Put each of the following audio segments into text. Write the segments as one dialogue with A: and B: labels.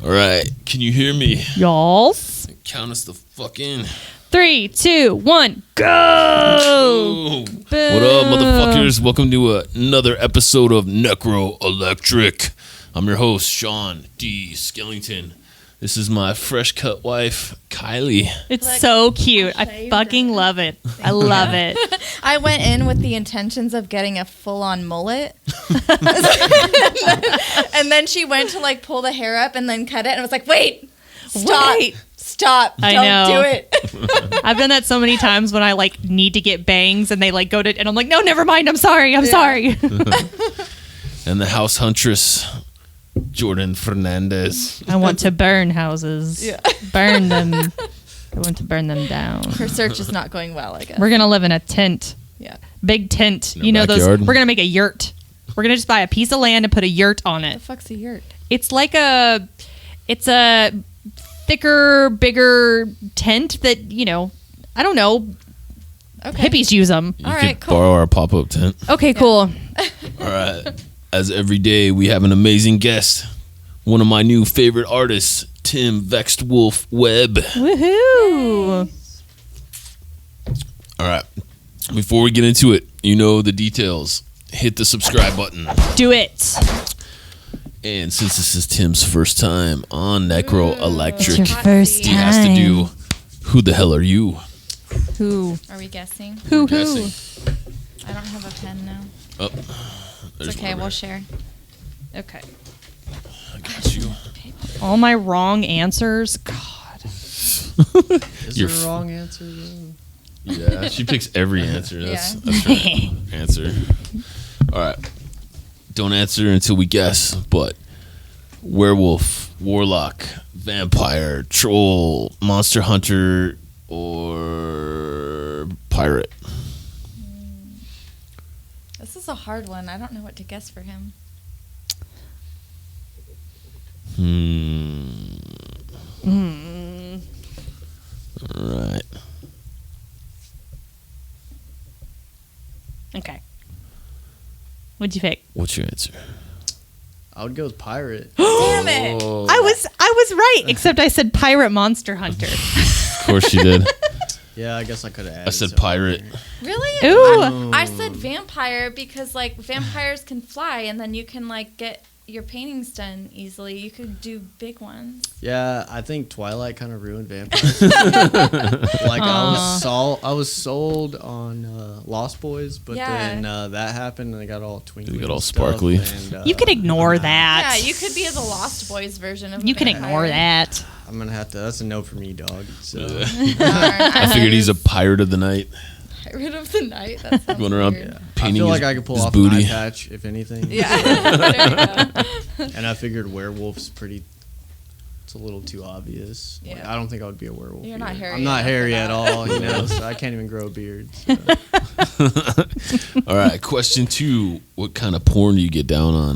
A: All right, can you hear me?
B: Y'alls.
A: Count us the fuck in.
B: 3, 2, 1, go!
A: Oh. What up, motherfuckers? Welcome to another episode of Necro Electric. I'm your host, Sean D. Skellington. This is my fresh cut wife, Kylie.
B: It's so cute. I fucking love it. I love it.
C: I went in with the intentions of getting a full-on mullet. And then she went to like pull the hair up and then cut it and was like, wait, stop,
B: I
C: don't
B: know.
C: do it.
B: I've done that so many times when I like need to get bangs and they like go to, and I'm like, no, never mind. I'm sorry.
A: And the house huntress, Jordan Fernandez.
B: I want to burn houses.
C: Yeah.
B: Burn them. I want to burn them down.
C: Her search is not going well, I guess.
B: We're going to live in a tent.
C: Yeah.
B: Big tent.
A: In a
B: You know
A: backyard?
B: those. We're going to make a yurt. We're going to just buy a piece of land and put a yurt on
C: The
B: it.
C: fuck's a yurt?
B: It's like it's a thicker, bigger tent that, you know, I don't know.
C: Okay.
B: Hippies use them.
A: You
C: All
A: could
C: right, cool.
A: borrow our pop-up tent.
B: Okay, cool.
A: All right. As every day, we have an amazing guest. One of my new favorite artists, Timm Vexed Wolf Webb.
B: Woohoo.
A: All right. Before we get into it, you know the details. Hit the subscribe button.
B: Do it.
A: And since this is Tim's first time on Necro Electric,
B: It's your first
A: he has to
B: time.
A: do Who the Hell Are You?
B: Who?
C: Are we guessing?
B: Who?
A: Guessing.
C: I don't have a pen now.
A: Oh, there's
C: It's okay,
A: one
C: we'll
A: right.
C: share.
B: Okay.
A: I got you.
B: All my wrong answers. God.
D: Is
A: You're
D: there a wrong answer? Though?
A: Yeah, she picks every answer. That's
C: Yeah.
A: her answer. All right. Don't answer until we guess, but werewolf, warlock, vampire, troll, monster hunter, or pirate.
C: This is a hard one. I don't know what to guess for him.
A: All right.
B: Okay. What'd you pick?
A: What's your answer?
D: I would go with pirate.
C: Damn it!
A: Oh,
B: I was right, except I said pirate monster hunter.
A: of course you did.
D: Yeah, I guess I could have added.
A: I said
D: something
A: pirate.
D: there.
C: Really?
B: Ooh.
C: I said vampire because like vampires can fly and then you can like get your paintings done easily. You could do big ones.
D: Yeah, I think Twilight kind of ruined vampires. Like I was sold on Lost Boys, but
C: Yeah.
D: then that happened and they got all twinkly.
A: They got all
D: and stuff,
A: sparkly.
D: And,
B: You can ignore that.
C: Yeah, you could be the Lost Boys version of.
B: You
C: a
B: can
C: vampire.
B: ignore that.
D: I'm gonna have to. That's a no for me, dog. So
C: Darn,
A: I figured he's a pirate of the night,
C: pirate of the night. That sounds
A: going around
C: weird.
D: I
A: painting
D: feel like
A: his,
D: I could pull
A: his
D: off
A: booty.
D: an eye patch if anything.
C: Yeah. There you go.
D: And I figured werewolf's pretty. It's a little too obvious. Like,
C: Yeah.
D: I don't think I would be a werewolf.
C: You're not
D: either.
C: hairy
D: I'm not
C: enough for
D: hairy
C: that.
D: at all, you know. So I can't even grow a beard. So.
A: All right, question 2. What kind of porn do you get down on?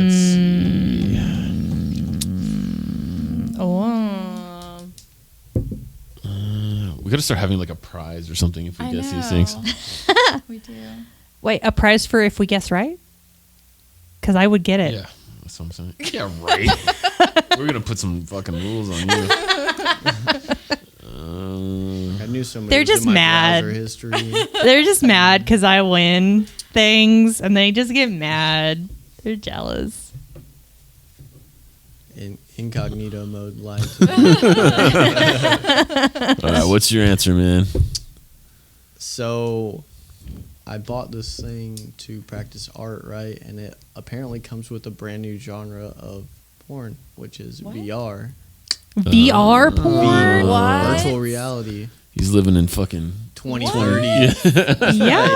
A: Let's see.
B: Oh.
A: We gotta start having like a prize or something if we
C: I
A: guess
C: know.
A: these things.
C: We do.
B: Wait, a prize for if we guess right? Because I would get it.
A: Yeah, that's what I'm saying. Yeah, right. We're gonna put some fucking rules on you.
D: I knew somebody.
B: They're
D: was
B: just
D: in my
B: mad.
D: browser history.
B: They're just mad because I win things and they just get mad. They're jealous.
D: In incognito mode live.
A: All right, what's your answer, man?
D: So, I bought this thing to practice art, right? And it apparently comes with a brand new genre of porn, which is
C: What?
D: VR.
B: VR porn?
C: What?
D: Virtual reality.
A: He's living in fucking
D: 2030.
B: Yeah.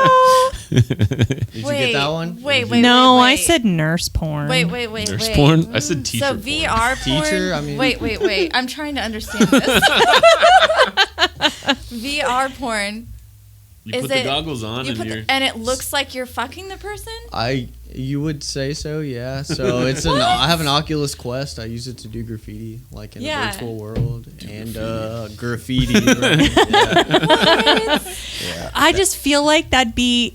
D: Did you get that one?
C: Wait.
B: No, I said nurse porn.
C: Wait.
A: nurse porn. I said teacher.
C: So
A: porn.
C: VR porn.
D: Teacher, I mean-
C: Wait. I'm trying to understand this. VR porn.
A: You
C: Is
A: put the
C: it-
A: goggles on
C: You
A: and
C: put
A: you're.
C: and it looks like you're fucking the person.
D: You would say so, yeah. So I have an Oculus Quest. I use it to do graffiti, like in the virtual world, and graffiti. Right? Yeah.
B: I just feel like that'd be,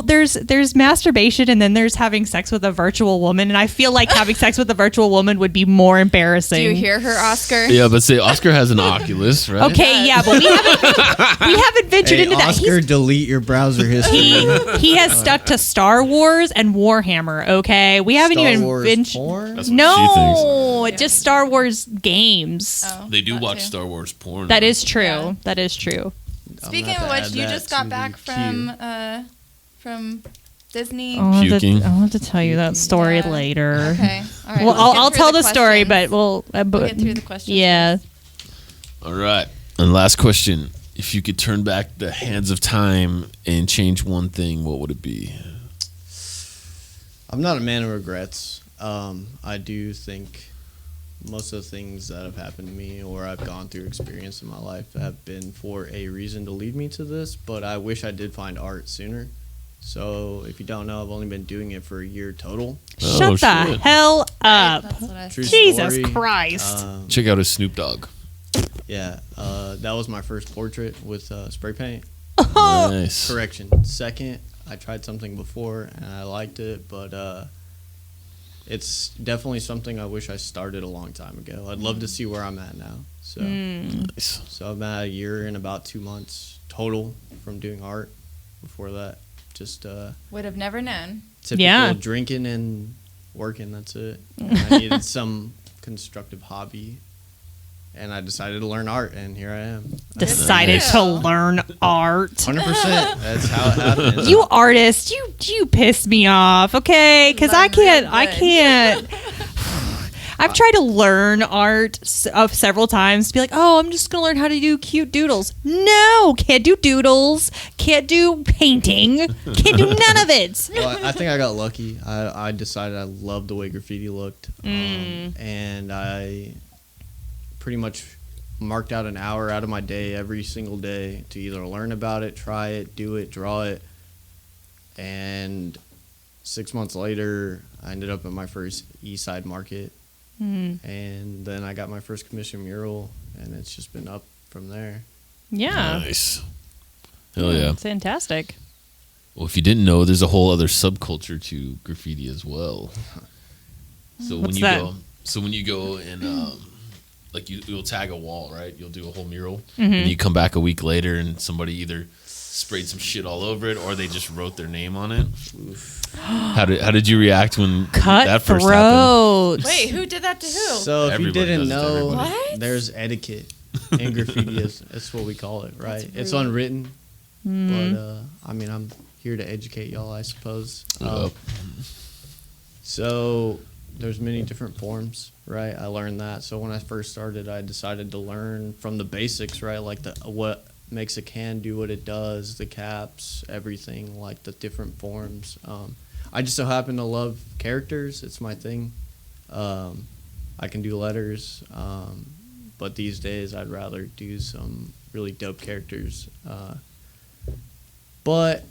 B: there's masturbation and then there's having sex with a virtual woman, and I feel like having sex with a virtual woman would be more embarrassing.
C: Do you hear her, Oscar?
A: Yeah, but say Oscar has an Oculus, right?
B: Okay, yeah, but we haven't ventured into that.
D: Oscar, delete your browser history.
B: He has stuck to Star Wars and Warhammer. Okay, we haven't
D: Star
B: even
D: Wars
B: ventured.
D: porn?
A: That's what she thinks.
B: Just Star Wars games.
C: Oh,
A: They do
C: that
A: watch
C: too.
A: Star Wars porn.
B: That is true.
C: Yeah.
B: That is true.
C: Speaking of which, you just got back from Disney.
B: I'll
A: Puking.
B: have to tell you that story
C: Yeah.
B: later.
C: Okay. All right.
B: Well,
C: let's get
B: I'll
C: through
B: tell the story,
C: questions.
B: but we'll
C: get through the questions.
B: Yeah.
A: All right. And last question. If you could turn back the hands of time and change one thing, what would it be?
D: I'm not a man of regrets. I do think most of the things that have happened to me or I've gone through experience in my life have been for a reason to lead me to this, but I wish I did find art sooner. So if you don't know, I've only been doing it for a year total.
B: Shut the
A: shit.
B: hell up.
C: That's what I
D: True
C: said.
B: Jesus
D: story.
B: Christ.
A: Check out his Snoop Dogg.
D: Yeah, that was my first portrait with spray paint.
A: Nice.
D: Correction. Second, I tried something before and I liked it, but it's definitely something I wish I started a long time ago. I'd love to see where I'm at now. So,
A: Nice.
D: so I'm at a year and about 2 months total from doing art. Before that, just
C: Would have never known.
D: typical
B: Yeah.
D: drinking and working. That's it. And I needed some constructive hobby, and I decided to learn art, and here I am.
B: Decided
C: Nice.
B: to learn art.
D: 100%. That's how it happened.
B: You artist, you piss me off, okay? Because I
C: Learn
B: can't. I've tried to learn art several times to be like, oh, I'm just gonna learn how to do cute doodles. No, can't do doodles. Can't do painting. Can't do none of it.
D: Well, I think I got lucky. I decided I loved the way graffiti looked, and I pretty much marked out an hour out of my day every single day to either learn about it, try it, do it, draw it. And 6 months later, I ended up at my first East Side market, and then I got my first commission mural, and it's just been up from there.
B: Yeah.
A: Nice. Hell yeah.
B: Fantastic.
A: Well, if you didn't know, there's a whole other subculture to graffiti as well. So
B: What's
A: when you go and like you'll tag a wall, right? You'll do a whole mural, and you come back a week later, and somebody either sprayed some shit all over it or they just wrote their name on it. How did you react when that first happened?
B: Cutthroat.
C: Wait, who did that to who?
D: So if
A: Everybody
D: you didn't
A: does it to
D: know,
A: everybody.
C: What?
D: there's etiquette in graffiti. That's what we call it, right? It's unwritten, but I mean, I'm here to educate y'all, I suppose.
A: Yup.
D: So there's many different forms, right? I learned that. So when I first started, I decided to learn from the basics, right? Like what makes a can do what it does, the caps, everything, like the different forms. I just so happen to love characters. It's my thing. I can do letters, but these days I'd rather do some really dope characters. But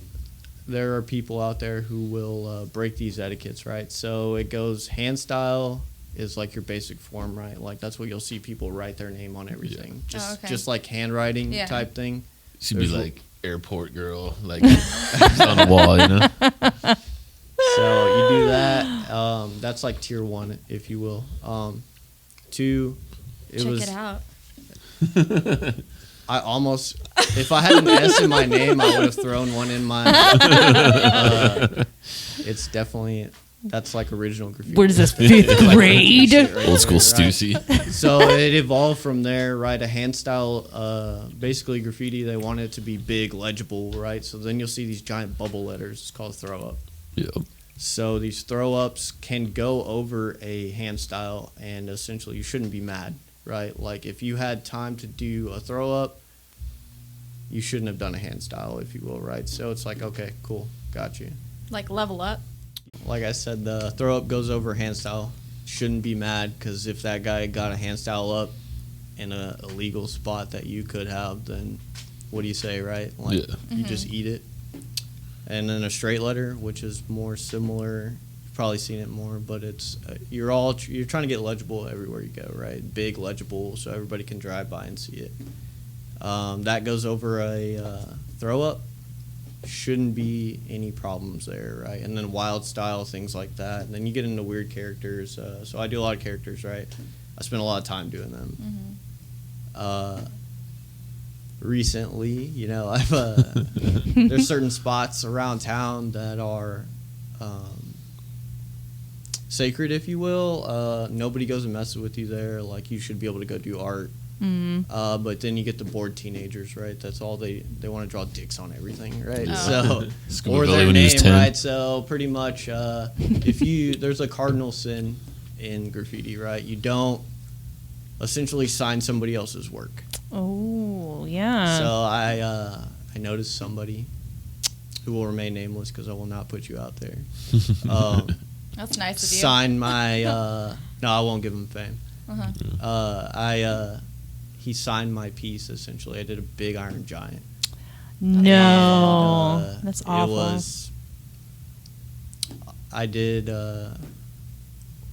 D: there are people out there who will break these etiquettes, right? So it goes hand style is like your basic form, right? Like that's what you'll see people write their name on everything. Just like handwriting type thing.
A: She'd be like airport girl, like on the wall, you know?
D: So you do that. That's like tier 1, if you will. 2,
C: Check it out.
D: I almost, if I had an S in my name, I would have thrown one in my. It's definitely, that's like original graffiti.
B: What is this, 5th grade?
A: Old school Stussy.
D: So it evolved from there, right? A hand style, basically graffiti, they want it to be big, legible, right? So then you'll see these giant bubble letters. It's called throw up.
A: Yeah.
D: So these throw ups can go over a hand style, and essentially you shouldn't be mad, right? Like if you had time to do a throw up, you shouldn't have done a hand style, if you will, right? So it's like, okay, cool, got you.
C: Like level up.
D: Like I said, the throw up goes over hand style. Shouldn't be mad, because if that guy got a hand style up in a illegal spot that you could have, then what do you say, right? Like
A: Yeah.
D: you just eat it. and then a straight letter, which is more similar. You've probably seen it more, but it's you're trying to get legible everywhere you go, right? Big legible, so everybody can drive by and see it. That goes over a throw up. Shouldn't be any problems there, right? And then wild style, things like that. And then you get into weird characters. So I do a lot of characters, right? I spend a lot of time doing them. Recently, you know, I've there's certain spots around town that are sacred, if you will. Nobody goes and messes with you there. Like, you should be able to go do art. But then you get the bored teenagers, right? That's all they want to draw dicks on everything, right? So or their name, right? So pretty much, there's a cardinal sin in graffiti, right? You don't essentially sign somebody else's work.
B: Oh, yeah.
D: So I noticed somebody who will remain nameless because I will not put you out there.
C: That's nice of you.
D: Signed my no, I won't give him fame. He signed my piece, essentially. I did a big Iron Giant.
B: No.
D: And,
B: that's awful.
D: I did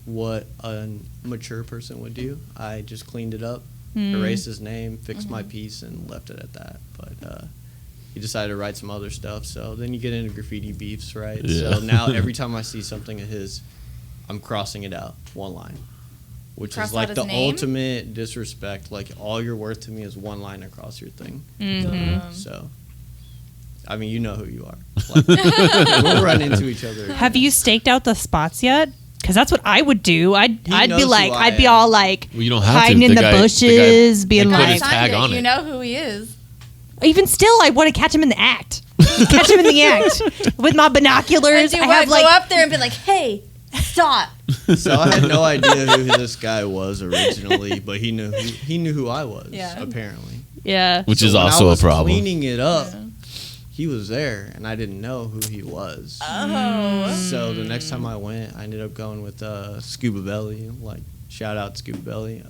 D: what a mature person would do. I just cleaned it up, erased his name, fixed my piece, and left it at that. But he decided to write some other stuff. So then you get into graffiti beefs, right?
A: Yeah.
D: So now every time I see something of his, I'm crossing it out, one line. Which
C: Cross
D: is like
C: out
D: the
C: his name?
D: ultimate disrespect. Like, all you're worth to me is one line across your thing. So, I mean, you know who you are. Like, we'll run into each other.
B: Have you staked out the spots yet? Because that's what I would do. I'd be
D: knows
B: like,
D: who I
B: I'd be
D: am.
B: all like,
A: Well, you don't have
B: hiding
A: to.
B: in
A: The
B: the
A: guy-
B: bushes, being
A: put
B: like,
A: his tag on
C: You
A: it.
C: know who he is.
B: even still, I want to catch him in the act. Catch him in the act with my binoculars.
C: And
B: I
C: you
B: have
C: go
B: like,
C: up there and be like, hey, stop.
D: So I had no idea who this guy was originally, but he knew who I was.
C: Yeah.
D: Apparently,
B: yeah.
A: Which
D: So
A: is
D: when
A: also
D: I was
A: a problem.
D: Cleaning it up, he was there, and I didn't know who he was. So the next time I went, I ended up going with Scuba Belly. Like, shout out Scuba Belly.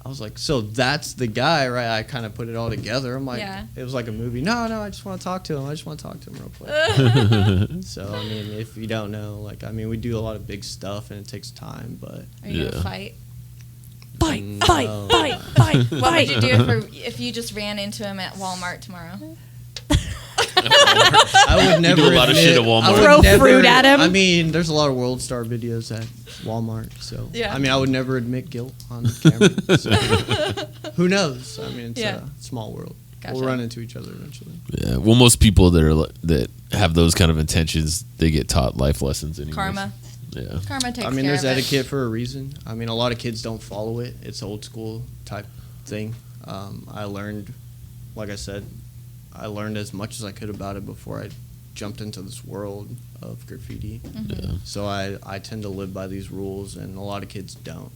D: I was like, so that's the guy, right? I kind of put it all together. I'm like, it was like a movie. No, I just want to talk to him. Real quick. So, I mean, if you don't know, like, I mean, we do a lot of big stuff, and it takes time, but...
C: Are you gonna fight?
B: Fight.
C: What would you do if you just ran into him at Walmart tomorrow?
D: I would never
A: do a lot of
D: admit-
A: shit at Walmart.
D: I would
B: Throw
D: never-
B: fruit at him?
D: I mean, there's a lot of World Star videos at Walmart, so
C: Yeah.
D: I mean, I would never admit guilt on camera. So. Who knows? I mean, it's a small world.
C: Gotcha.
D: We'll run into each other eventually.
A: Yeah. Well, most people that have those kind of intentions, they get taught life lessons anyway.
C: Karma.
A: Yeah.
C: Karma takes
D: I mean,
C: care
D: there's
C: of it.
D: etiquette for a reason. I mean, a lot of kids don't follow it. It's old school type thing. I learned, like I said, I learned as much as I could about it before I jumped into this world of graffiti.
A: Yeah.
D: So I tend to live by these rules, and a lot of kids don't.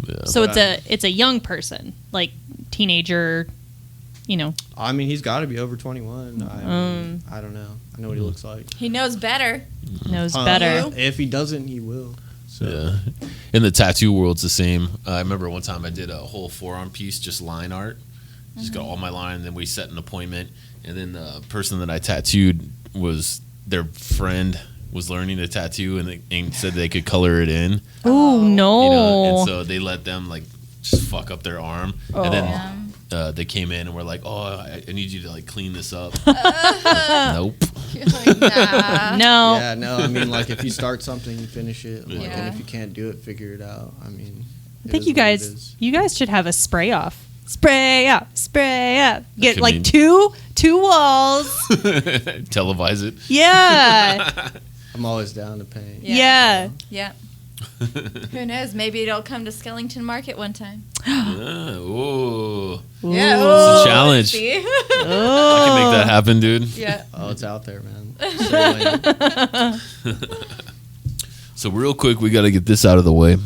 A: Yeah.
B: So
D: But
B: it's a young person, like teenager, you know.
D: I mean, he's got to be over 21. I don't know. I know what he looks like.
C: He knows better.
B: Knows better.
D: If he doesn't, he will. So.
A: Yeah. In the tattoo world, it's the same. I remember one time I did a whole forearm piece, just line art. Just got all my line, and then we set an appointment. And then the person that I tattooed was their friend was learning to tattoo, and said they could color it in.
B: Oh no!
A: You know, and so they let them like just fuck up their arm, and then
C: Yeah.
A: they came in and were like, "Oh, I need you to like clean this up." Nope.
C: You're like, nah.
B: No.
D: Yeah, no, I mean, like, if you start something, you finish it. Like,
C: Yeah.
D: And if you can't do it, figure it out. I mean,
B: I think you guys should have a spray off. Spray up. Get
A: could
B: like
A: mean-
B: two walls.
A: Televise it.
B: Yeah.
D: I'm always down to paint.
B: Yeah.
C: Yeah. Who knows? Maybe it'll come to Skellington Market one time.
A: Oh,
C: Yeah.
A: It's a challenge.
C: See?
A: I can make that happen, dude.
C: Yeah.
D: Oh, it's out there, man. Sailing.
A: So real quick, we got to get this out of the way.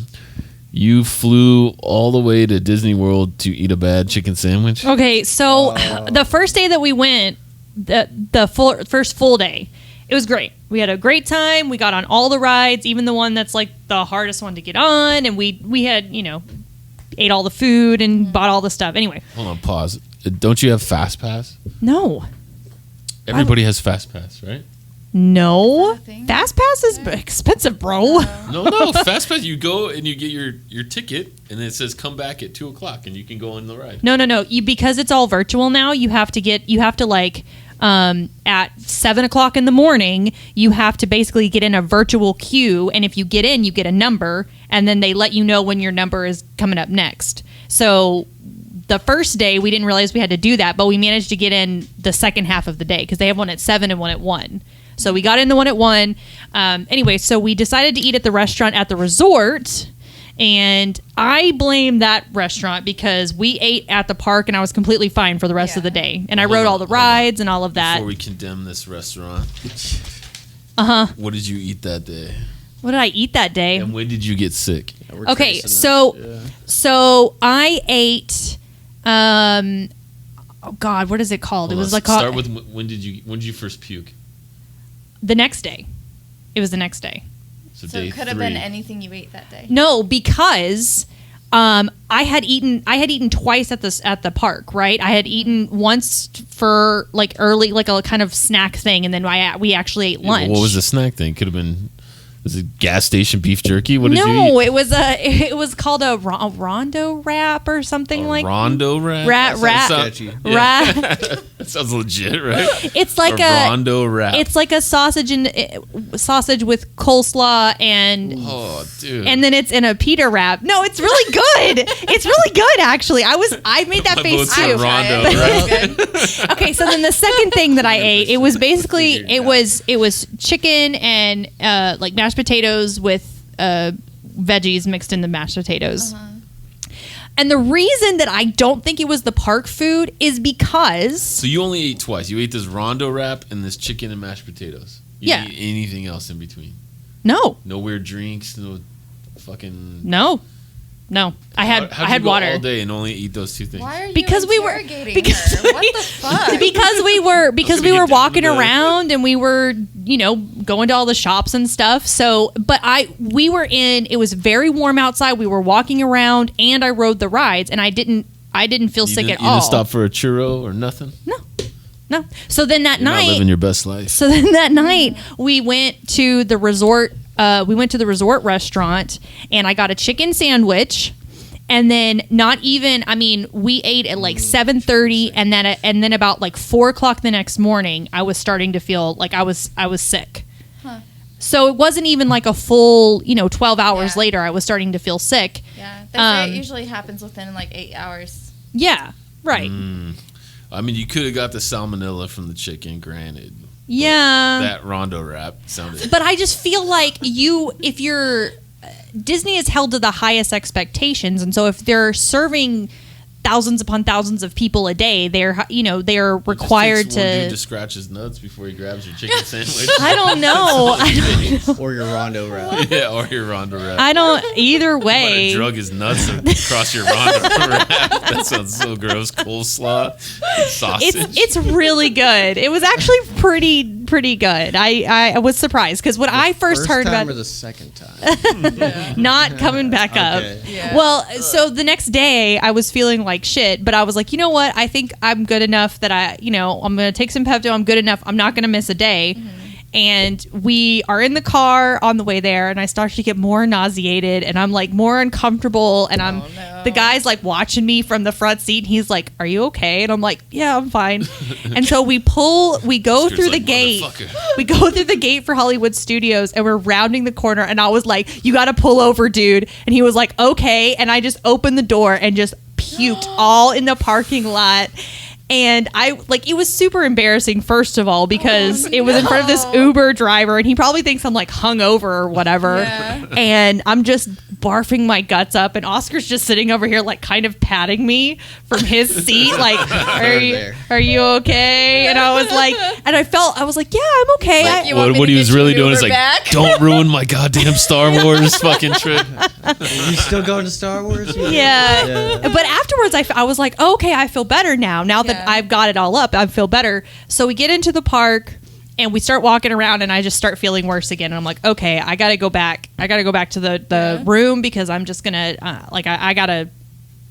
A: You flew all the way to Disney World to eat a bad chicken sandwich?
B: Okay, so the first day that we went, the first full day, it was great. We had a great time. We got on all the rides, even the one that's like the hardest one to get on, and we had, ate all the food and bought all the stuff. Anyway,
A: Hold on, pause. Don't you have Fast Pass?
B: no.
A: Everybody has Fast Pass, right?
B: No.
C: Is that a thing?
B: Fast Pass is expensive, bro.
A: No. Fast Pass, you go and you get your ticket, and it says come back at 2:00, and you can go on the ride.
B: No. Because it's all virtual now, you have to like at 7:00 in the morning, you have to basically get in a virtual queue, and if you get in, you get a number, and then they let you know when your number is coming up next. So the first day we didn't realize we had to do that, but we managed to get in the second half of the day because they have one at 7 and one at 1. So we got in the one at 1. Anyway, so we decided to eat at the restaurant at the resort. And I blame that restaurant because we ate at the park and I was completely fine for the rest of the day. And I rode all the rides and all of that.
A: Before we condemn this restaurant, what did you eat that day?
B: What did I eat that day?
A: And when did you get sick?
B: Okay, so I ate. Oh God, what is it called?
A: Hold
B: it was
A: on,
B: like
A: start with when did you first puke?
B: The next day. It was the next day.
A: So
C: So
A: day
C: it could have
A: 3.
C: been anything you ate that day.
B: No, because I had eaten twice at the park, right? I had eaten once for like early, like a kind of snack thing, and then we actually ate lunch.
A: What was the snack thing? Could have been. Was it gas station beef jerky? What did you eat?
B: No, it was called a Rondo wrap or something like
A: Rondo wrap.
B: rat.
A: That sounds legit, right?
B: It's like
A: a Rondo wrap.
B: It's like a sausage with coleslaw and
A: dude.
B: and then it's in a pita wrap. No, it's really good. It's really good actually. I made that
A: My
B: face
A: vote's
B: too.
A: for Rondo, right?
B: Okay, so then the second thing that I ate, it was basically it was chicken and like mashed potatoes with veggies mixed in the mashed potatoes. And the reason that I don't think it was the park food is because
A: So you only ate twice. You ate this Rondo wrap and this chicken and mashed potatoes. You
B: Yeah.
A: didn't eat anything else in between.
B: no.
A: No weird drinks. No fucking.
B: No. I had
A: How'd
B: I had
A: you go
B: water.
A: all day and only eat those two things.
C: Why are you
B: Because we were-
C: interrogating
B: because
C: her? What the fuck?
B: because we were
A: gonna get down
B: walking
A: to the-
B: around and we were going to all the shops and stuff. So it was very warm outside. We were walking around and I rode the rides and I didn't feel sick at
A: You
B: all.
A: didn't stop for a churro or nothing?
B: No. So then that
A: You're not
B: night
A: living your best life.
B: So then that night we went to the resort. We went to the resort restaurant and I got a chicken sandwich. And then we ate at like 7:30 and then about like 4:00 the next morning, I was starting to feel like I was sick. So it wasn't even like a full, 12 hours
C: Yeah.
B: later, I was starting to feel sick.
C: Yeah, they say it usually happens within like 8 hours.
B: Yeah, right.
A: You could have got the salmonella from the chicken, granted.
B: Yeah.
A: That Rondo wrap sounded.
B: But I just feel like Disney is held to the highest expectations, and so if they're serving thousands upon thousands of people a day, they're required
A: It just takes one dude
B: to.
A: to scratch his nuts before he grabs your chicken sandwich.
B: I don't know.
D: Or your Rondo wrap.
A: Yeah, or your Rondo wrap.
B: I don't. Either
A: About
B: way,
A: to drug his nuts across your Rondo wrap. That sounds so gross. Coleslaw, sausage.
B: it's really good. It was actually pretty good. I was surprised because when I first heard
D: time
B: about
D: or the second time?
B: not coming back up.
D: Okay.
C: Yeah.
B: Well, so the next day I was feeling like shit, but I was like, you know what? I think I'm good enough that I'm going to take some Pepto. I'm good enough. I'm not going to miss a day. And we are in the car on the way there, and I start to get more nauseated, and I'm like more uncomfortable, and the guy's like watching me from the front seat, and he's like, "Are you okay?" And I'm like, "Yeah, I'm fine." And so we go
A: Oscar's
B: through the
A: like,
B: gate.
A: "Motherfucker."
B: We go through the gate for Hollywood Studios, and we're rounding the corner, and I was like, "You got to pull over, dude." And he was like, "Okay." And I just opened the door and just puked all in the parking lot. And it was super embarrassing, first of all, because it was in front of this Uber driver, and he probably thinks I'm like hungover or whatever.
C: Yeah.
B: And I'm just barfing my guts up, and Oscar's just sitting over here, like kind of patting me from his seat, like, are you okay? And I was like, yeah, I'm okay.
C: Like, you want me
A: What
C: to
A: he
C: get
A: was
C: you
A: really
C: an
A: doing
C: Uber
A: is like,
C: back?
A: don't ruin my goddamn Star Wars fucking trip.
D: Are you still going to Star Wars?
B: Yeah. But afterwards, I was like, oh, okay, I feel better now. Now that
C: Yeah.
B: I've got it all up, I feel better. So we get into the park and we start walking around, and I just start feeling worse again. And I'm like, okay, I got to go back. I got to go back to the room because I'm just going to, I got to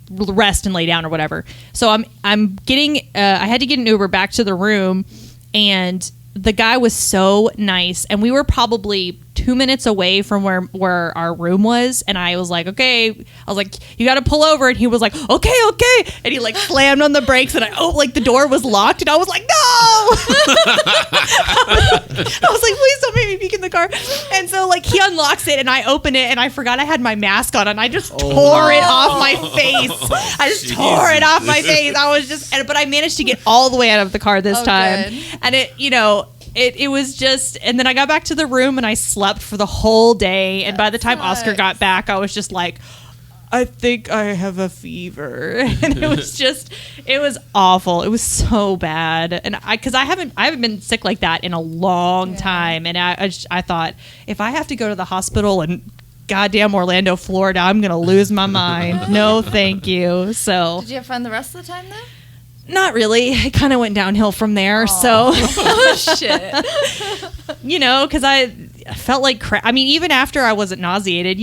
B: rest and lay down or whatever. So I'm getting, I had to get an Uber back to the room. and the guy was so nice, and we were probably 2 minutes away from where our room was, and I was like, okay, I was like, you got to pull over, and he was like, okay, and he like slammed on the brakes, and like the door was locked, and I was like, no. I was like, please don't make me peek in the car. And so like he unlocks it, and I open it, and I forgot I had my mask on, and I just tore it off my face. I just tore it off my face. I was just, but I managed to get all the way out of the car this time.
C: Good.
B: And it was just, and then I got back to the room and I slept for the whole day. And by the time Oscar got back, I was just like, I think I have a fever. And it was awful. It was so bad. And because I haven't been sick like that in a long time. And I thought, if I have to go to the hospital in goddamn Orlando, Florida, I'm going to lose my mind. No, thank you. So
C: Did you have fun the rest of the time though?
B: not really. It kind of went downhill from there. So,
C: Oh, shit.
B: because I felt like crap. I mean, even after I wasn't nauseated,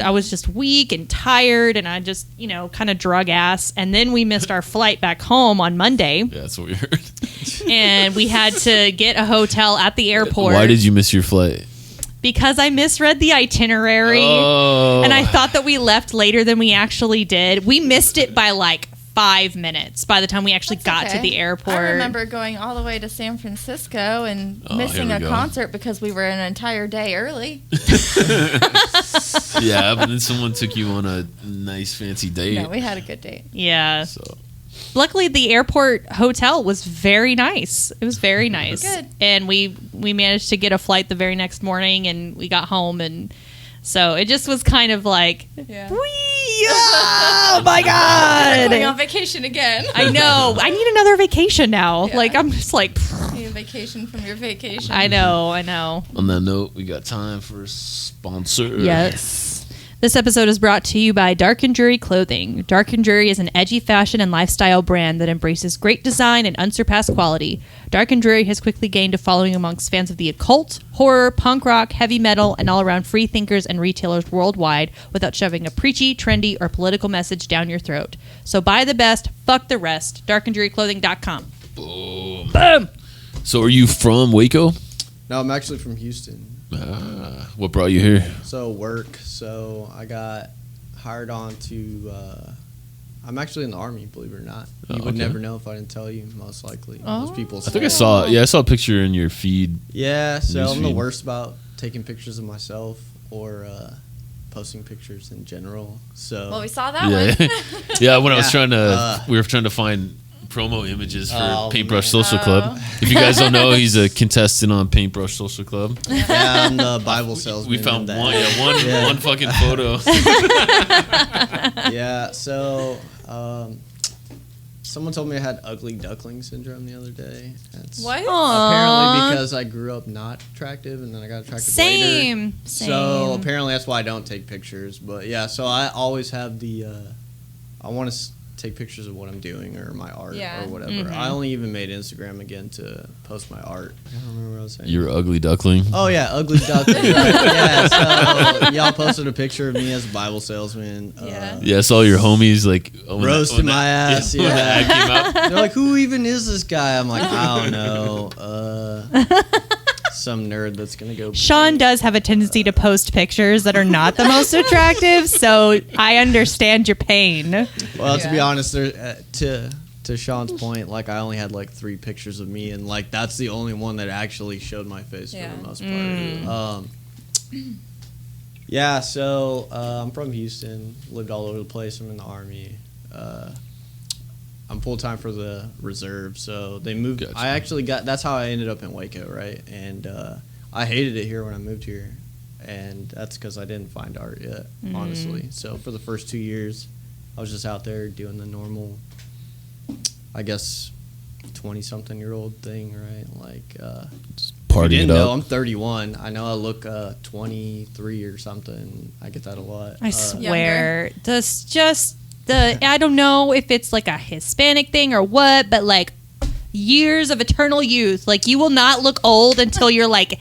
B: I was just weak and tired, and I just, kind of drug ass. And then we missed our flight back home on Monday.
A: Yeah, that's what we heard.
B: And we had to get a hotel at the airport.
A: Why did you miss your flight?
B: Because I misread the itinerary.
A: Oh.
B: And I thought that we left later than we actually did. We missed it by like 5 minutes by the time we actually got to the airport.
C: I remember going all the way to San Francisco and missing a concert because we were an entire day early.
A: Yeah, but then someone took you on a nice fancy date.
C: No, we had a good date.
B: Yeah.
A: So
B: Luckily, the airport hotel was very nice. It was very nice.
C: Good.
B: And we managed to get a flight the very next morning, and we got home, and so it just was kind of like,
C: Yeah.
B: oh my God.
C: Going on vacation again.
B: I know. I need another vacation now.
C: Yeah.
B: Like, I'm just like,
C: Need a vacation from your vacation.
B: I know.
A: on that note, we got time for a sponsor.
B: Yes. This episode is brought to you by Dark and Jury Clothing. Dark and Jury is an edgy fashion and lifestyle brand that embraces great design and unsurpassed quality. Dark and Jury has quickly gained a following amongst fans of the occult, horror, punk rock, heavy metal, and all-around free thinkers and retailers worldwide without shoving a preachy, trendy, or political message down your throat. So buy the best, fuck the rest. darkandjuryclothing.com.
A: Boom.
B: Boom!
A: So are you from Waco?
D: No, I'm actually from Houston.
A: What brought you here?
D: So work. So I got hired on to. I'm actually in the Army, believe it or not. You would
A: okay.
D: never know if I didn't tell you. Most likely, most people.
A: I think I saw a picture in your feed.
D: Yeah, so I'm the
A: Newsfeed.
D: worst about taking pictures of myself or posting pictures in general. So
C: Well, we saw that
A: Yeah,
C: one.
A: yeah. When I was
D: Yeah.
A: we were trying to find promo images for
D: Oh,
A: Paintbrush
D: man.
A: Social Club. If you guys don't know, he's a contestant on Paintbrush Social Club.
D: yeah, I'm the Bible salesman.
A: We found
D: in
A: one,
D: that. Yeah.
A: one fucking photo.
D: Yeah, so someone told me I had ugly duckling syndrome the other day. That's
C: What?
D: apparently because I grew up not attractive and then I got attractive later.
B: Same.
D: So apparently that's why I don't take pictures. But yeah, so I always have the I want to take pictures of what I'm doing or my art
C: Yeah.
D: or whatever.
B: Mhm.
D: I only even made Instagram again to post my art. I don't remember what I was saying.
A: You're ugly duckling.
D: Oh yeah, ugly duckling. Yeah, so y'all posted a picture of me as a Bible salesman.
C: Yeah.
A: Yeah, I saw your homies like
D: Roasting my ass,
A: when the
D: yeah.
A: ad came out.
D: They're like, who even is this guy? I'm like, I don't know. Some nerd that's gonna go.
B: Sean does have a tendency to post pictures that are not the most attractive, so I understand your pain.
D: Well, to be
C: Yeah.
D: honest, there to Sean's point, like I only had like 3 pictures of me, and like that's the only one that actually showed my face
C: Yeah.
D: for the most part. Yeah, so I'm from Houston, lived all over the place. I'm in the Army. I'm full time for the reserve, so they moved.
A: Gotcha.
D: I actually got. That's how I ended up in Waco, right? And I hated it here when I moved here, and that's because I didn't find art yet, honestly. So for the first 2 years, I was just out there doing the normal, I guess, 20-something-year-old thing, right? Like,
A: Partying
D: didn't
A: it
D: know,
A: up.
D: I'm 31. I know I look 23 or something. I get that a lot.
B: I swear. This just I don't know if it's like a Hispanic thing or what, but like years of eternal youth. Like you will not look old until you're like 80.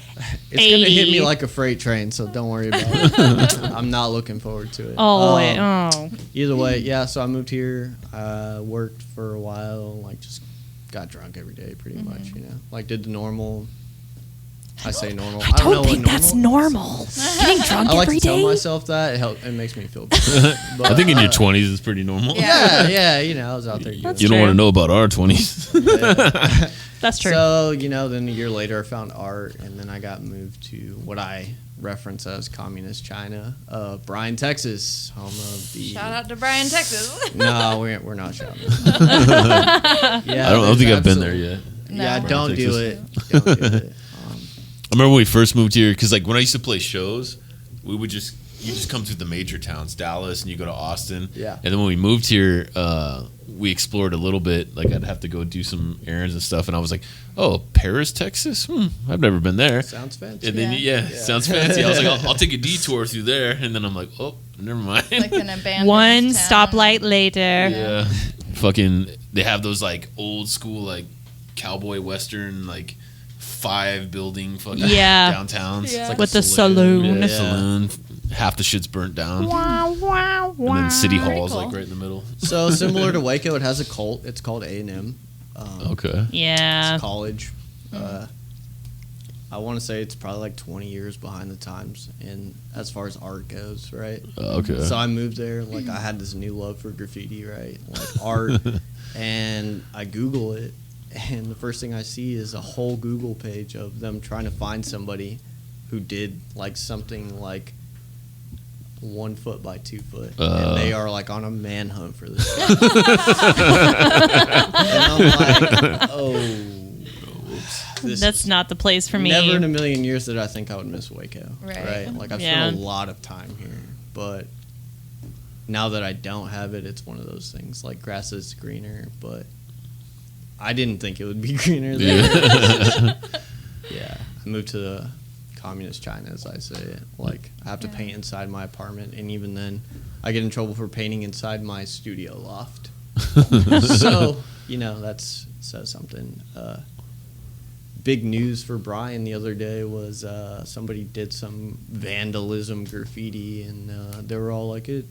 D: It's gonna hit me like a freight train, so don't worry about it. I'm not looking forward to it.
B: Oh.
D: Either way, yeah. So I moved here. Worked for a while, like just got drunk every day, pretty much. You know, like did the normal. I say normal.
B: I
D: don't know
B: don't think
D: what
B: that's normal. Getting drunk
D: I like
B: every
D: to tell
B: day.
D: myself that it makes me feel better. But,
A: I think in your 20s is pretty normal.
D: yeah, you know, I was out there.
B: That's
A: You don't
B: true.
A: want to know about our 20s.
B: That's true.
D: So, you know, then a year later I found art, and then I got moved to what I reference as communist China, Bryon, Texas, home of the...
C: Shout out to Bryon, Texas.
D: No, we're not shouting. Yeah,
A: I don't think I've been there
D: absolutely-
A: yet.
C: No.
D: Yeah,
C: Bryon,
D: don't do
A: Texas.
D: it. Don't do it.
A: I remember when we first moved here, because like when I used to play shows, you just come to the major towns, Dallas, and you go to Austin.
D: Yeah.
A: And then when we moved here, we explored a little bit. Like I'd have to go do some errands and stuff, and I was like, "Oh, Paris, Texas? I've never been there."
D: Sounds fancy.
A: And then
C: Yeah.
A: sounds fancy. I was like, "I'll take a detour through there," and then I'm like, "Oh, never mind."
C: like an abandoned
B: One
C: town.
B: stoplight later.
A: Yeah. Fucking, they have those like old school like cowboy western like 5-building fucking
B: Yeah.
A: downtowns. It's
C: Yeah.
A: like
B: With
A: a
B: the saloon.
A: Yeah,
D: Yeah.
A: saloon. Half the shit's burnt down. And then City Hall is like right in the middle.
D: So similar to Waco, it has a cult. It's called N.E.P.
A: Okay.
B: Yeah.
D: It's college. I want to say it's probably like 20 years behind the times, and as far as art goes, right?
A: Okay.
D: So I moved there, like I had this new love for graffiti, right? Like art, and I Google it, and the first thing I see is a whole Google page of them trying to find somebody who did like something like 1 foot by 2 foot, and they are like on a manhunt for this guy. And I'm like, oh. This
B: That's
D: is
B: not the place for me.
D: Never in a million years did I think I would miss Waco.
C: Right.
D: Like I've
B: Yeah.
D: spent a lot of time here, but now that I don't have it, it's one of those things. Like grass is greener, but I didn't think it would be greener. There. Yeah, I moved to the communist China, as I say it. Like I have to paint inside my apartment, and even then, I get in trouble for painting inside my studio loft. So you know that's says something. Big news for Bryon the other day was somebody did some vandalism graffiti, and they were all like, it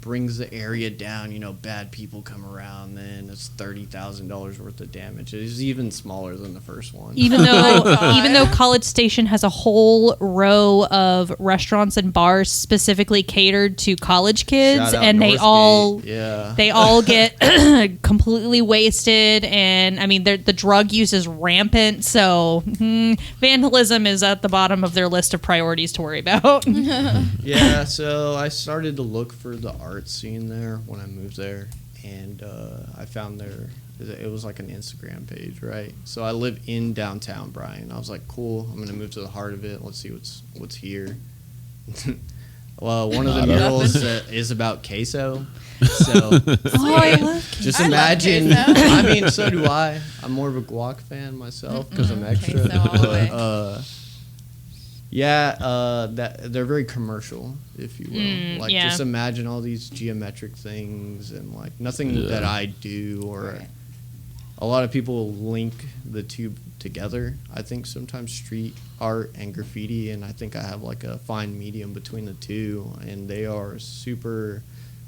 D: brings the area down. You know, bad people come around, then it's $30,000 worth of damage. It was even smaller than the first one.
B: Even though College Station has a whole row of restaurants and bars specifically catered to college kids,
D: Shout out
B: and they
D: Northgate.
B: all get completely wasted, and I mean the drug use is rampant. So vandalism is at the bottom of their list of priorities to worry about.
D: Yeah, so I started to look for the art scene there when I moved there, and I found it was like an Instagram page, right? So I live in downtown Bryon. I was like, cool, I'm gonna move to the heart of it. Let's see what's here. Well, one of the murals is about queso. So
B: I love
D: just
C: I love
D: imagine.
C: queso.
D: I mean, so do I. I'm more of a guac fan myself because I'm extra.
C: Queso all the way.
D: But, yeah, that they're very commercial, if you will. Like,
B: yeah.
D: just imagine all these geometric things and like nothing that I do or
C: Right.
D: a lot of people link the two together. I think sometimes street art and graffiti, and I think I have like a fine medium between the two, and they are super.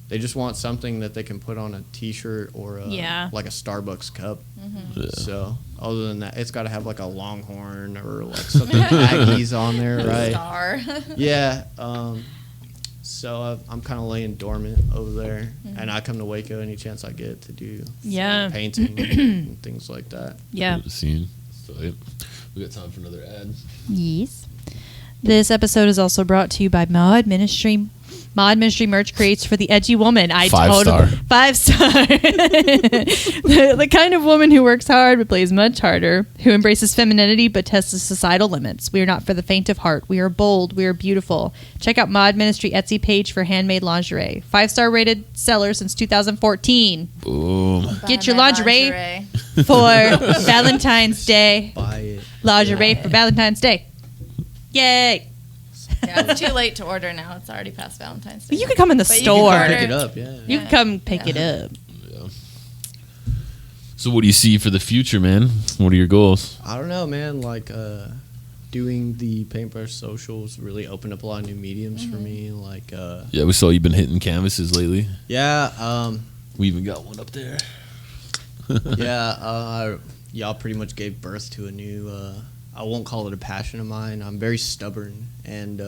D: They just want something that they can put on a T-shirt or like a Starbucks cup.
A: Yeah.
D: So other than that, it's got to have like a Longhorn or like something Aggies on there, right?
C: Star.
D: Yeah. So I'm kind of laying dormant over there, and I come to Waco any chance I get to do painting and things like that.
B: Yeah.
A: The scene. So, yep. We got time for another ad.
B: Yes. This episode is also brought to you by Mod Ministry. Mod Ministry merch creates for the edgy woman.
A: 5-star.
B: 5-star. the kind of woman who works hard but plays much harder, who embraces femininity but tests the societal limits. We are not for the faint of heart. We are bold. We are beautiful. Check out Mod Ministry Etsy page for handmade lingerie. 5-star rated seller since 2014.
A: Boom.
B: Get your lingerie for Valentine's Day.
D: Buy it.
B: Lingerie for Valentine's Day. Yay.
C: Yeah, it's too late to order now. It's already past Valentine's Day.
B: You can come in the
C: But you can
B: store.
C: order
D: Pick it up, yeah.
B: You can come pick it up.
A: Yeah. So what do you see for the future, man? What are your goals?
D: I don't know, man. Like doing the paintbrush socials really opened up a lot of new mediums for me. Like
A: Yeah, we saw you've been hitting canvases lately.
D: yeah,
A: We even got one up there.
D: Yeah, y'all pretty much gave birth to a new, I won't call it a passion of mine. I'm very stubborn and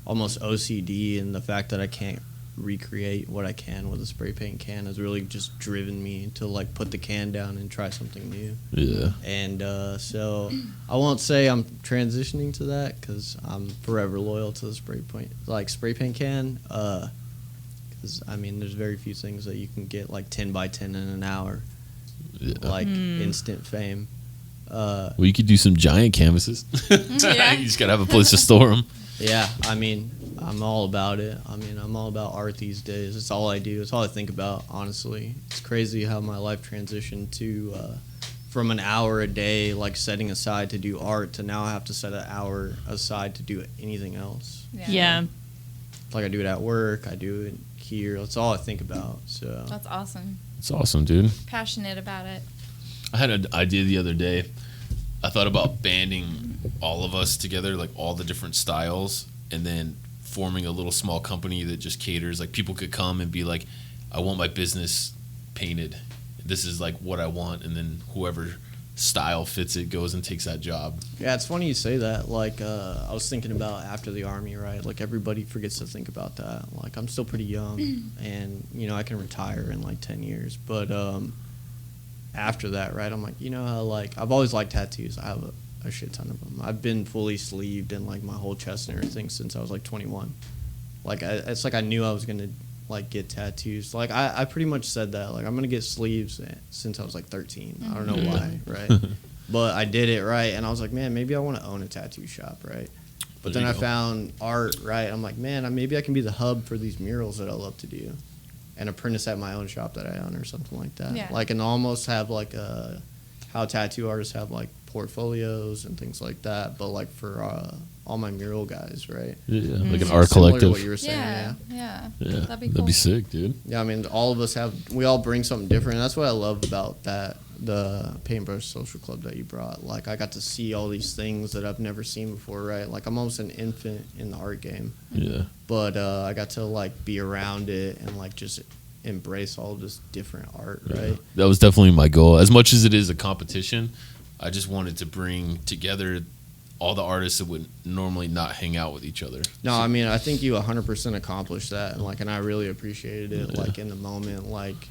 D: almost OCD, and the fact that I can't recreate what I can with a spray paint can has really just driven me to like put the can down and try something new.
A: Yeah.
D: And so I won't say I'm transitioning to that because I'm forever loyal to the spray paint can. Because I mean, there's very few things that you can get like 10 by 10 in an hour, like instant fame.
A: Well, you could do some giant canvases.
C: Yeah.
A: You just gotta have a place to store them.
D: Yeah, I mean, I'm all about it. I mean, I'm all about art these days. It's all I do. It's all I think about, honestly. It's crazy how my life transitioned to from an hour a day, like setting aside to do art, to now I have to set an hour aside to do anything else.
B: Yeah.
D: Like I do it at work, I do it here. That's all I think about. So
C: That's awesome.
A: It's awesome, dude.
C: Passionate about it.
A: I had an idea the other day. I thought about banding all of us together, like all the different styles, and then forming a little small company that just caters. Like people could come and be like, I want my business painted. This is like what I want. And then whoever style fits it goes and takes that job.
D: yeah, it's funny you say that. Like I was thinking about after the Army, right? Like everybody forgets to think about that. Like I'm still pretty young and, you know, I can retire in like 10 years. But after that, right, I'm like, you know how, like, I've always liked tattoos. I have a shit ton of them. I've been fully sleeved in, like, my whole chest and everything since I was, like, 21. Like, it's like I knew I was going to, like, get tattoos. Like, I pretty much said that. Like, I'm going to get sleeves since I was, like, 13. I don't know why, right? But I did it, right? And I was like, man, maybe I want to own a tattoo shop, right? But then I found art, right? I'm like, man, maybe I can be the hub for these murals that I love to do. And apprentice at my own shop that I own or something like that.
C: Yeah.
D: Like, and almost have like how tattoo artists have like portfolios and things like that, but like for all my mural guys, right?
A: Yeah, like an
D: So
A: art
D: similar to
A: collective.
D: what you were saying,
C: Yeah.
D: yeah.
C: Yeah. That'd be cool.
A: That'd be sick, dude.
D: Yeah, I mean, all of us we all bring something different. That's what I love about the Paintbrush Social Club that you brought. Like, I got to see all these things that I've never seen before, right? Like, I'm almost an infant in the art game.
A: Yeah.
D: But I got to, like, be around it and, like, just embrace all this different art, right?
A: Yeah. That was definitely my goal. As much as it is a competition, I just wanted to bring together all the artists that would normally not hang out with each other.
D: No, I mean, I think you 100% accomplished that, and I really appreciated it.
A: Yeah.
D: Like, in the moment, like,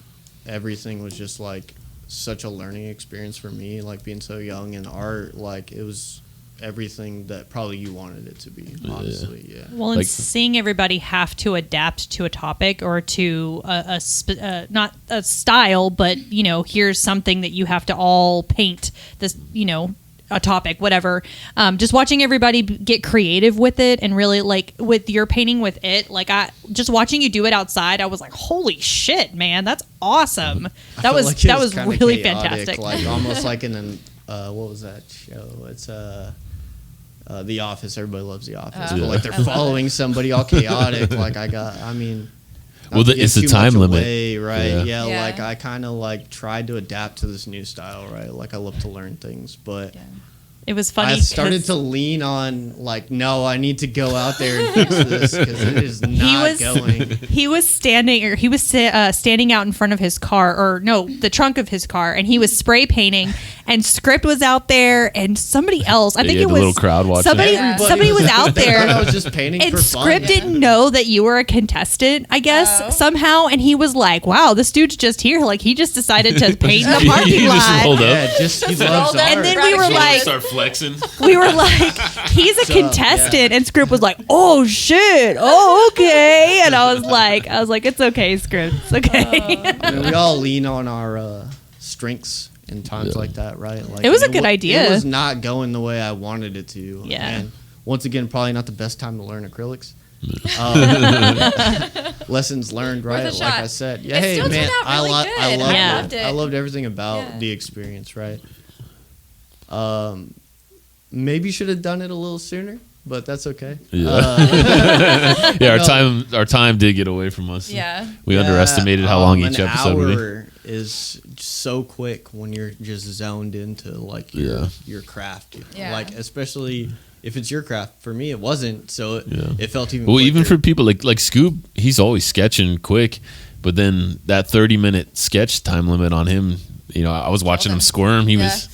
D: everything was just like such a learning experience for me. Like, being so young in art, like, it was everything that probably you wanted it to be. Honestly, yeah.
B: Well, and
A: Like-
B: seeing everybody have to adapt to a topic or to not a style, but, you know, here's something that you have to all paint this, you know, a topic, whatever. Just watching everybody get creative with it, and really, like, with your painting with it, like, just watching you do it outside, I was like, holy shit, man, that's awesome.
D: I
B: That
D: felt
B: was
D: like it
B: that was
D: kinda
B: really
D: chaotic,
B: fantastic.
D: Like, almost like in an what was that show? It's The Office. Everybody loves The Office,
C: Oh.
D: but like they're following somebody all chaotic. Like, I mean.
A: Well,
D: not to
A: it's
D: give
A: a
D: too
A: time
D: much
A: limit.
D: away, right?
A: Yeah.
C: Yeah.
D: Like, I kind of like tried to adapt to this new style, right? Like, I love to learn things, but
C: Yeah.
B: It was funny.
D: I started
B: 'cause
D: to lean on, like, no, I need to go out there and fix this because it is not going.
B: He was standing out in front of his car, or no, the trunk of his car, and he was spray painting. And Script was out there, and somebody else. I
A: Yeah,
B: think
A: you
B: it
A: had the
B: was
A: little crowd watching.
B: somebody.
C: Everybody
B: Somebody was out
D: They thought I
B: there.
D: was just painting
B: And
D: for fun.
B: Script didn't know that you were a contestant, I guess,
C: Oh.
B: somehow. And he was like, wow, this dude's just here. Like, he just decided to paint in the parking
A: He just rolled
B: lot.
A: up.
D: Yeah, just he loves
C: rolled
D: art.
C: up
B: And then we were
C: Right.
B: like,
A: Start flexing.
B: we were like, he's a
D: So,
B: contestant. And Script was like, oh, shit. Oh, okay. And I was like, it's okay, Script. It's okay.
D: I mean, we all lean on our strengths in times like that, right? Like,
B: It was a good idea.
D: It was not going the way I wanted it to.
B: Yeah.
D: And once again, probably not the best time to learn acrylics. Lessons learned, right?
C: Worth a
D: Like
C: shot.
D: I said, yeah.
C: It
D: Hey,
C: still
D: man,
C: turned out really good.
D: I loved
B: I
D: it.
C: loved it.
D: I loved everything about
C: Yeah.
D: the experience, right? Maybe should have done it a little sooner, but that's okay.
A: Yeah. Yeah,
D: No.
A: our time did get away from us.
C: Yeah.
A: We underestimated how long each episode would be.
D: An hour is so quick when you're just zoned into like your craft.
C: Yeah.
D: Like, especially if it's your craft. For me, it wasn't, so
A: Yeah.
D: it felt even.
A: Well, even
D: quicker.
A: for people like Scoop, he's always sketching quick, But then that 30-minute sketch time limit on him, you know, I was watching him squirm. He was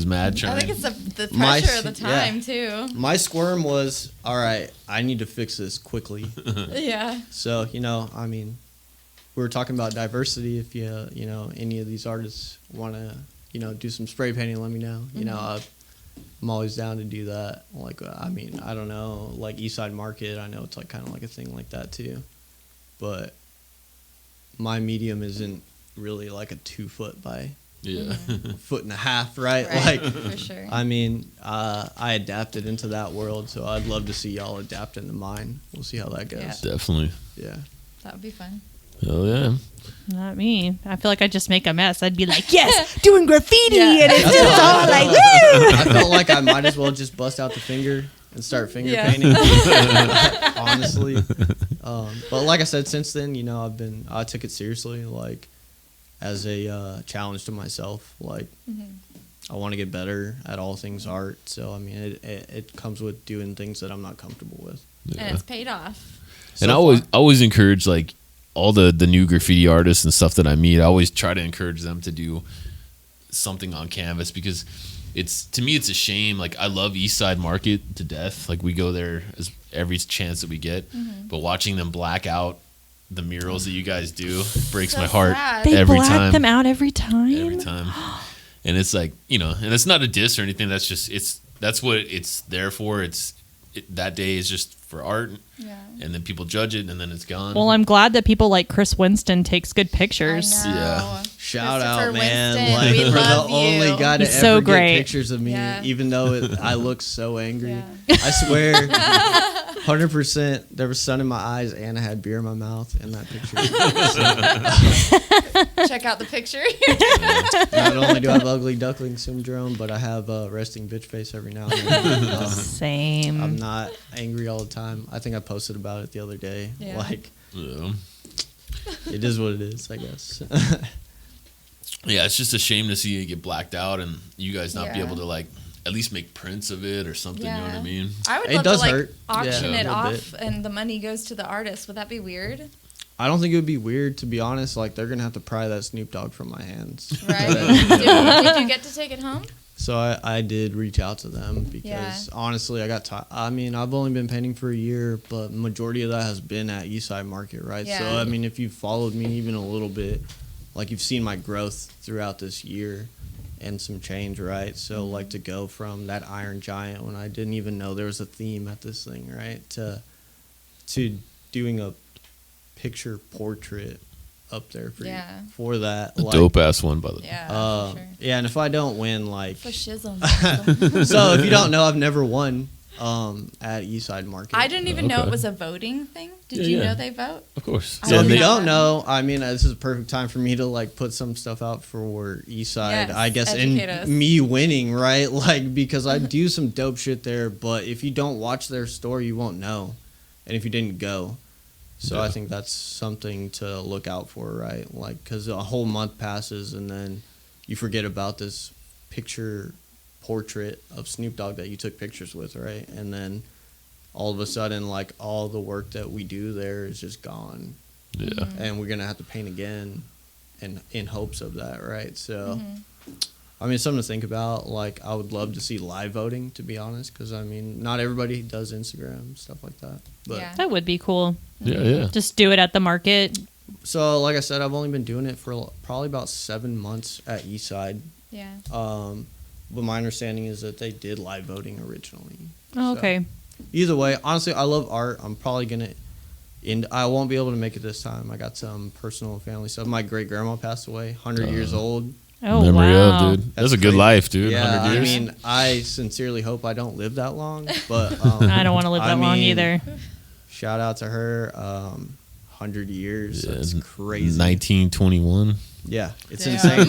A: mad trying.
C: I think it's the pressure of the time too.
D: My squirm was, all right, I need to fix this quickly.
C: Yeah.
D: So, you know, I mean, we were talking about diversity. If you know, any of these artists want to, you know, do some spray painting, let me know. You know, I'm always down to do that. Like, I mean, I don't know, like Eastside Market, I know it's like kind of like a thing like that too. But my medium isn't really like a 2 foot by a foot and a half, right? Like,
C: for sure.
D: I mean, I adapted into that world, so I'd love to see y'all adapt into mine. We'll see how that goes.
C: Yeah.
A: Definitely.
D: Yeah.
C: That would be fun.
A: Hell yeah.
B: Not me. I feel like I'd just make a mess. I'd be like, yes, doing graffiti.
C: Yeah.
B: And it's just all like, woo!
D: I felt like I might as well just bust out the finger and start finger painting. Honestly. But like I said, since then, you know, I took it seriously, like, as a challenge to myself. Like, I want to get better at all things art. So, I mean, it comes with doing things that I'm not comfortable with.
A: Yeah.
C: And it's paid off.
A: And I always encourage, like, all the new graffiti artists and stuff that I meet, I always try to encourage them to do something on canvas, because to me it's a shame. Like, I love Eastside Market to death. Like, we go there as every chance that we get, but watching them black out the murals that you guys do breaks
C: So
A: my heart
C: sad.
B: They
A: every
B: black
A: time.
B: them out every time?
A: Every time. And it's like, you know, and it's not a diss or anything. That's just, that's what it's there for. That day is just for art.
C: Yeah.
A: And then people judge it, and then it's gone.
B: Well, I'm glad that people like Chris Winston takes good pictures.
C: I know.
A: Yeah.
D: Shout
C: Christopher
D: out, man.
C: Winston,
D: Like,
C: we
D: for
C: love
D: the only
C: you.
D: guy to
B: He's
D: ever
B: so
D: get
B: great.
D: pictures of me,
C: Yeah.
D: even though I look so angry.
C: Yeah.
D: I swear, 100%, there was sun in my eyes and I had beer in my mouth in that picture.
C: Check out the picture.
D: Not only do I have ugly duckling syndrome, but I have resting bitch face every now and then.
B: Same.
D: I'm not angry all the time. I think I posted about it the other day.
C: Yeah.
D: Like,
A: Yeah.
D: it is what it is, I guess.
A: Yeah, it's just a shame to see it get blacked out and you guys not be
C: Yeah.
A: able to, like, at least make prints of it or something. You know what I
C: Yeah.
A: mean?
C: I would
D: It
C: love
D: does
C: to like
D: hurt.
C: auction
D: Yeah,
C: it
D: a little
C: off
D: bit.
C: and the money goes to the artist. Would that be weird?
D: I don't think it would be weird, to be honest. Like, they're going to have to pry that Snoop Dogg from my hands.
C: Right? did you get to take it home?
D: So I did reach out to them because, honestly, I got tired. I mean, I've only been painting for a year, but majority of that has been at Eastside Market, right?
C: Yeah.
D: So, I mean, if you've followed me even a little bit, like, you've seen my growth throughout this year and some change, right? So, like, to go from that Iron Giant when I didn't even know there was a theme at this thing, right, to doing a picture portrait up there for that.
A: A
D: like,
A: dope-ass one, by the way.
C: Yeah, for sure.
D: Yeah, and if I don't win, like...
C: For shizzle.
D: So if you don't know, I've never won at Eastside Market.
C: I didn't even know
A: Okay.
C: it was a voting thing. Did
A: Yeah,
C: you
A: yeah.
C: know they vote?
A: Of course.
D: So
C: I
D: if you
C: didn't know
D: don't
C: that.
D: know, I mean, this is a perfect time for me to like put some stuff out for Eastside.
C: Yes,
D: I guess
C: educate
D: and
C: us.
D: me winning, right? Like, because I do some dope shit there, but if you don't watch their store, you won't know. And if you didn't go. So
A: Yeah.
D: I think that's something to look out for, right? Like, because a whole month passes and then you forget about this picture portrait of Snoop Dogg that you took pictures with, right? And then all of a sudden, like, all the work that we do there is just gone.
A: Yeah.
D: And we're going to have to paint again in hopes of that, right? So,
C: Mm-hmm.
D: I mean, something to think about. Like, I would love to see live voting, to be honest, because, I mean, not everybody does Instagram, stuff like that. But
C: Yeah.
B: That would be cool.
A: Yeah.
B: Just do it at the market.
D: So, like I said, I've only been doing it for probably about 7 months at Eastside.
C: Yeah.
D: But my understanding is that they did live voting originally.
B: Oh,
D: So,
B: okay.
D: either way, honestly, I love art. I'm probably going to... I won't be able to make it this time. I got some personal and family stuff. My great-grandma passed away, 100 years old.
B: Oh,
A: Memory
B: wow.
A: of, dude. That's a good
D: crazy.
A: life, dude.
D: Yeah,
A: 100 years.
D: I mean, I sincerely hope I don't live that long, but...
B: I don't want to live
D: I
B: that long
D: mean,
B: either.
D: Shout out to her. 100 years.
A: Yeah,
D: That's crazy.
A: 1921.
D: Yeah, it's
C: Yeah.
D: insane.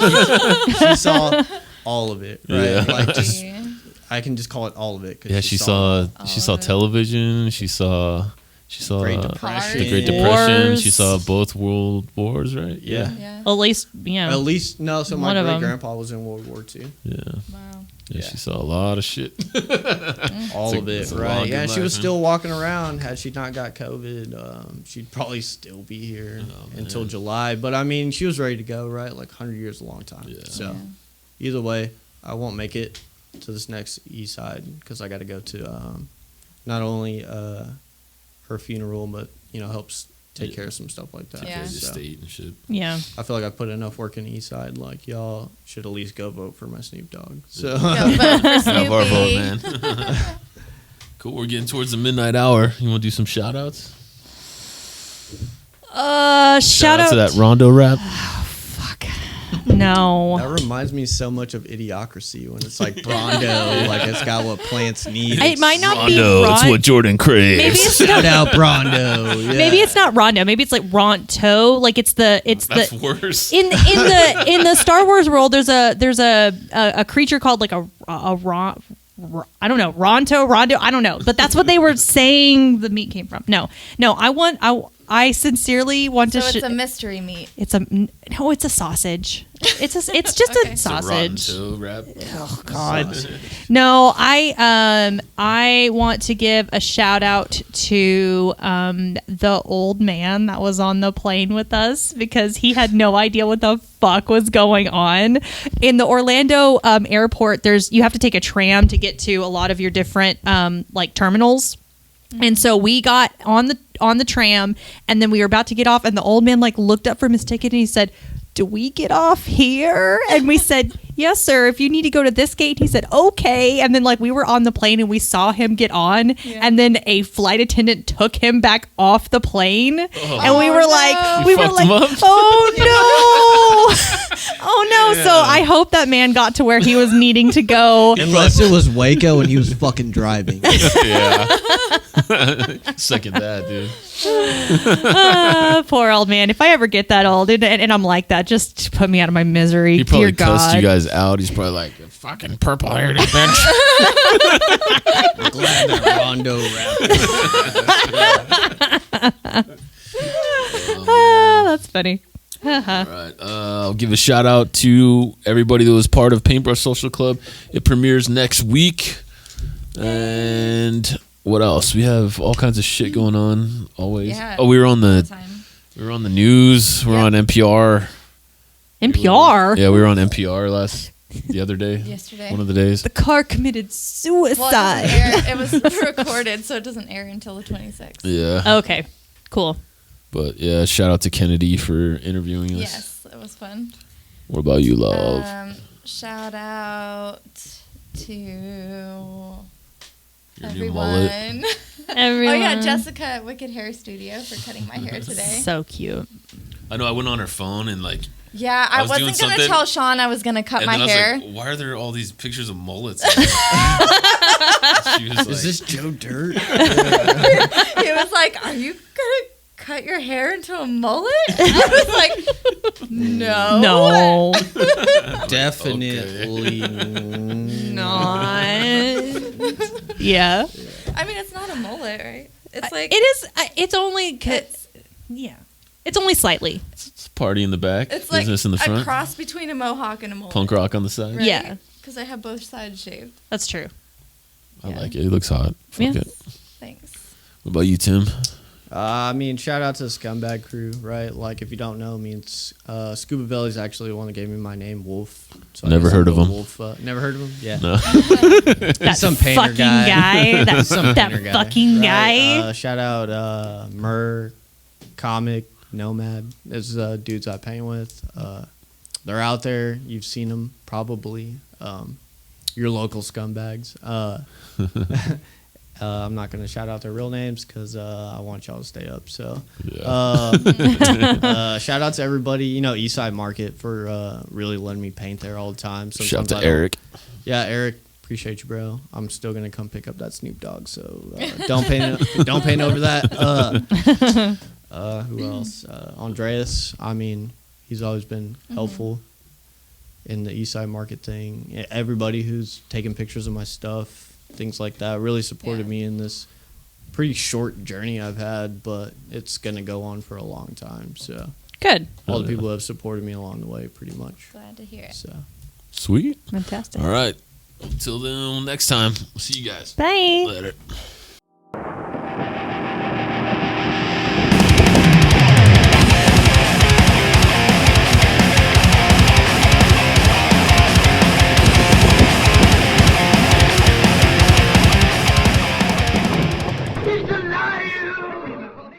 D: She saw all of it, right?
A: Yeah.
D: Like, just...
C: Yeah.
D: I can just call it all of it. 'cause
A: Yeah, she saw
C: all of it.
A: television. She saw She saw
D: Great
A: the
D: Depression.
A: Great Depression.
B: Wars.
A: She saw both world wars, right?
D: Yeah.
C: Yeah.
B: At least, yeah.
D: At least, no, so my
B: One of 'em.
D: great-grandpa was in World War II.
A: Yeah.
C: Wow.
A: Yeah, she saw a lot of shit.
D: All of
A: it's
D: it,
A: a long,
D: right?
A: good
D: Yeah, she
A: life,
D: was
A: man.
D: still walking around. Had she not got COVID, she'd probably still be here until
A: man.
D: July. But, I mean, she was ready to go, right? Like, 100 years is a long time.
A: Yeah.
D: So, either way, I won't make it to this next East Side because I got to go to not only her funeral, but, helps take care of some stuff like that.
C: Yeah.
A: The
D: So,
A: state and shit.
B: Yeah.
D: I feel like I put enough work in the East Side. Like, y'all should at least go vote for my Snoop Dogg. So,
C: Go vote for
A: Have our vote,
C: Snoopy.
A: man. Cool. We're getting towards the midnight hour. You want to do some shout outs?
B: Shout out
A: to that Rondo rap.
B: Fuck. No.
D: that reminds me so much of Idiocracy when it's like Rondo, like it's got what plants need.
B: It might not
A: Rondo,
B: be
A: it's what Jordan craves.
B: Maybe it's
D: Shout out Rondo. Yeah.
B: Maybe it's not Rondo. Maybe it's like Ronto. Like it's
A: That's
B: the
A: worse.
B: in the Star Wars world. There's a creature called like a Ron. I don't know, Rondo. I don't know, but that's what they were saying. The meat came from. No. I sincerely want
C: So
B: to.
C: it's a mystery meat.
B: It's a sausage. It's just
C: Okay.
B: a
A: It's a rotten
B: sausage.
A: toe rap.
B: Oh God. No, I want to give a shout out to the old man that was on the plane with us because he had no idea what the fuck was going on. In the Orlando airport, you have to take a tram to get to a lot of your different like terminals. And so we got on the tram, and then we were about to get off, and the old man like looked up from his ticket and he said, "Do we get off here?" And we said, "Yes, sir. If you need to go to this gate." He said, "Okay." And then like we were on the plane and we saw him get on, and then a flight attendant took him back off the plane, and we were like,
A: You fucked him up?
B: "Oh no, oh no!"
A: Yeah.
B: So I hope that man got to where he was needing to go.
D: Unless it was Waco and he was fucking driving.
A: Yeah. Second that, dude.
B: Poor old man. If I ever get that old and I'm like that, just put me out of my misery.
A: He probably
B: Dear
A: cussed
B: God.
A: you guys out. He's probably like, fucking purple haired bitch.
D: I'm glad that Rondo rap.
B: That's funny.
A: All right. I'll give a shout out to everybody that was part of Paintbrush Social Club. It premieres next week. And what else? We have all kinds of shit going on always.
C: Yeah.
A: Oh, we were on the
C: Time.
A: news. We're on NPR.
B: NPR.
A: Yeah, we were on NPR the other day.
C: Yesterday.
A: One of the days.
B: The car committed
C: Well,
B: suicide.
C: it was recorded, so it doesn't air until the 26th.
A: Yeah.
B: Okay, cool.
A: But yeah, shout out to Kennedy for interviewing us.
C: Yes, it was fun.
A: What about you, love?
C: Shout out to
A: Your new
C: everyone.
A: mullet.
B: Everyone.
C: Oh yeah, Jessica at Wicked Hair Studio for cutting my hair today.
B: So cute.
A: I know I went on her phone and like,
C: Yeah, I
A: was doing
C: wasn't gonna
A: something,
C: tell Sean I was gonna cut
A: and
C: my
A: then
C: hair.
A: I was like, why are there all these pictures of mullets? She was like,
D: Is this Joe Dirt?
C: He was like, "Are you gonna cut your hair into a mullet?" I was like, "No,
B: No,
D: Definitely
B: not. Yeah,
C: I mean, it's not a mullet, right? It's like
B: it is. It's only.
C: It's,
B: Yeah, it's only slightly.
A: it's party in the back,
C: it's like
A: business in the
C: a
A: front,
C: cross between a mohawk and a mullet.
A: punk rock on the side.
C: Right?
B: Yeah.
C: because I have both sides shaved.
B: That's true.
A: I like it. It looks hot. Fuck
B: Yeah.
A: it.
C: Thanks.
A: What about you, Tim?
D: I mean, shout out to the Scumbag crew, right? Like, if you don't know, me and Scuba Belly's actually the one that gave me my name, Wolf. So I
A: Never
D: guess
A: heard
D: I'm
A: of
D: a
A: him.
D: Wolf, never heard of him? Yeah.
A: No.
B: That
D: Some painter
B: fucking
D: guy.
B: That,
D: Some
B: that
D: painter guy,
B: fucking
D: right?
B: guy.
D: Shout out Mur, Comic, Nomad. Those dudes I paint with. They're out there. You've seen them probably. Your local scumbags. I'm not going to shout out their real names because I want y'all to stay up. So,
A: Yeah.
D: shout out to everybody, Eastside Market for really letting me paint there all the time.
A: Shout out
D: Sometimes
A: to
D: I don't-
A: Eric.
D: Yeah, Eric, appreciate you, bro. I'm still gonna come pick up that Snoop Dogg. So don't paint over that. Who else? Andreas. I mean, he's always been helpful in the Eastside Market thing. Everybody who's taking pictures of my stuff, things like that, really supported
C: Yeah.
D: me in this pretty short journey I've had, but it's going to go on for a long time. So
B: Good.
D: all the people have supported me along the way, pretty much.
C: Glad to hear it.
D: So
A: Sweet.
B: Fantastic.
A: All right. Until then, next time. We'll see you guys.
B: Bye.
A: Later.